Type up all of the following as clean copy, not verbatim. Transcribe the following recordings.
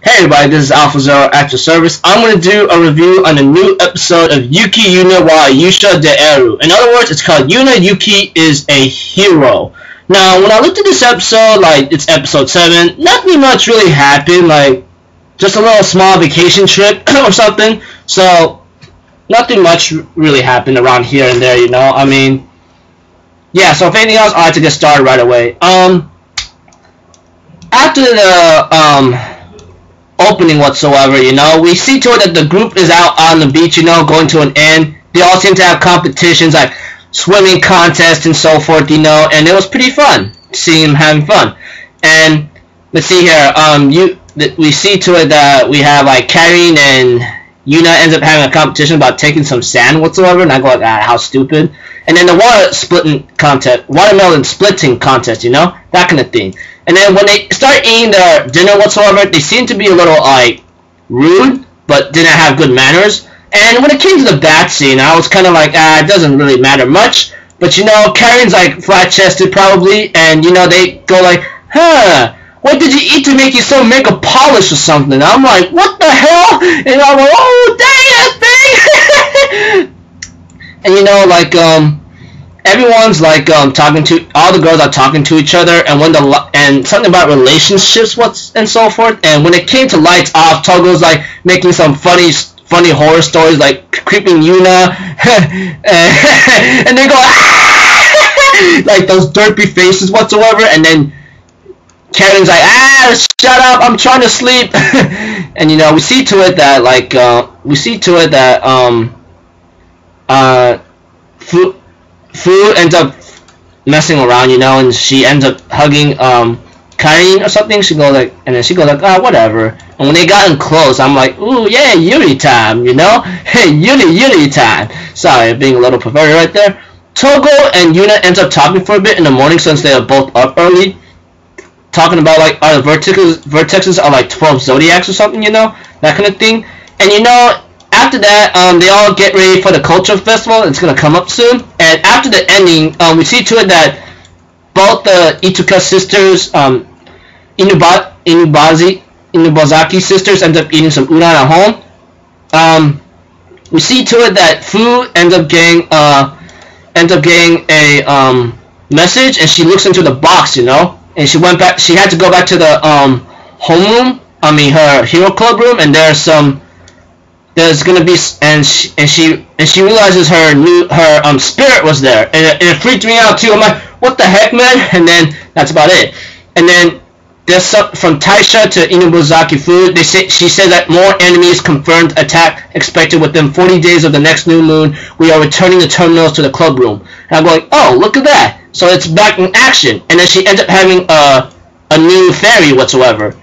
Hey everybody, this is Alpha Zero at your service. I'm going to do a review on a new episode of Yūki Yūna wa Yūsha de Aru. In other words, it's called Yūki is a Hero. Now, when I looked at this episode, like, it's episode 7, nothing much really happened, like, just a little small vacation trip or something. So, nothing much really happened around here and there, you know, I mean, yeah, so if anything else, I'd like to get started right away. After the, opening whatsoever, you know, we see to it that the group is out on the beach, you know, going to an end. They all seem to have competitions like swimming contests and so forth, you know, and it was pretty fun seeing them having fun. And let's see here, we see to it that we have like Karin and Yuna ends up having a competition about taking some sand whatsoever, and I go like, how stupid. And then the watermelon splitting contest, you know, that kind of thing. And then when they start eating their dinner whatsoever, they seem to be a little, like, rude, but didn't have good manners. And when it came to the bat scene, I was kind of like, it doesn't really matter much. But, you know, Karen's, like, flat-chested probably, and, you know, they go like, what did you eat to make you so mega polished or something? I'm like, what the hell? And I'm like, oh, dang that thing! And, you know, like, everyone's like talking to, all the girls are talking to each other, and when and something about relationships and so forth. And when it came to lights off, Togo's like making some funny horror stories, like creeping Yuna, and they go like those derpy faces whatsoever. And then Karen's like, shut up, I'm trying to sleep. And you know, we see to it that Fu ends up messing around, you know, and she ends up hugging Karin or something. She goes like, and then she goes like, whatever. And when they gotten close, I'm like, ooh, yeah, Yuri time, you know? Hey, Yuri time. Sorry, being a little perverted right there. Togo and Yuna ends up talking for a bit in the morning since they are both up early, talking about like, are the vertexes are like 12 zodiacs or something, you know, that kind of thing. And you know, after that, they all get ready for the culture festival. It's gonna come up soon. And after the ending, we see to it that both the Ituka sisters, Inubazaki sisters, end up eating some udon at home. We see to it that Fu ends up getting a message, and she looks into the box, you know. And she went back. She had to go back to the homeroom. I mean, her hero club room, and there's gonna be, and she realizes her spirit was there, and it freaked me out too. I'm like, what the heck, man? And then that's about it. And then there's some from Taisha to Inubazaki Fu. She said that more enemies confirmed attack expected within 40 days of the next new moon. We are returning the terminals to the club room. And I'm going, oh, look at that. So it's back in action. And then she ends up having a new fairy whatsoever.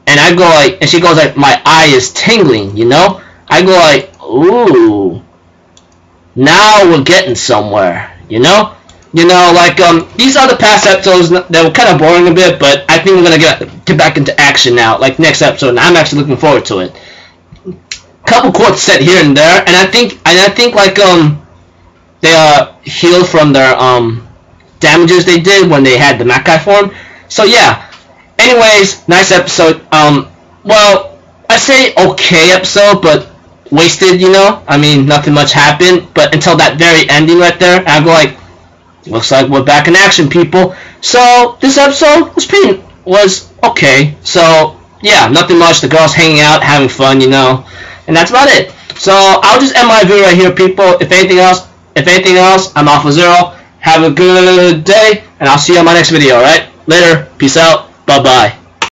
And I go like, and she goes like, my eye is tingling, you know. I go like, ooh, now we're getting somewhere, you know? You know, like, these are the past episodes that were kind of boring a bit, but I think we're going to get back into action now, like next episode, and I'm actually looking forward to it. Couple quotes set here and there, and I think like, they are healed from their, damages they did when they had the Makai form. So, yeah. Anyways, nice episode. Well, I say okay episode, but wasted, you know. I mean, nothing much happened, but until that very ending right there, I go like, looks like we're back in action, people. So this episode was okay. So yeah, nothing much. The girls hanging out, having fun, you know, and that's about it. So I'll just end my video right here, people. If anything else, I'm Alpha Zero. Have a good day, and I'll see you on my next video. All right, later. Peace out. Bye bye.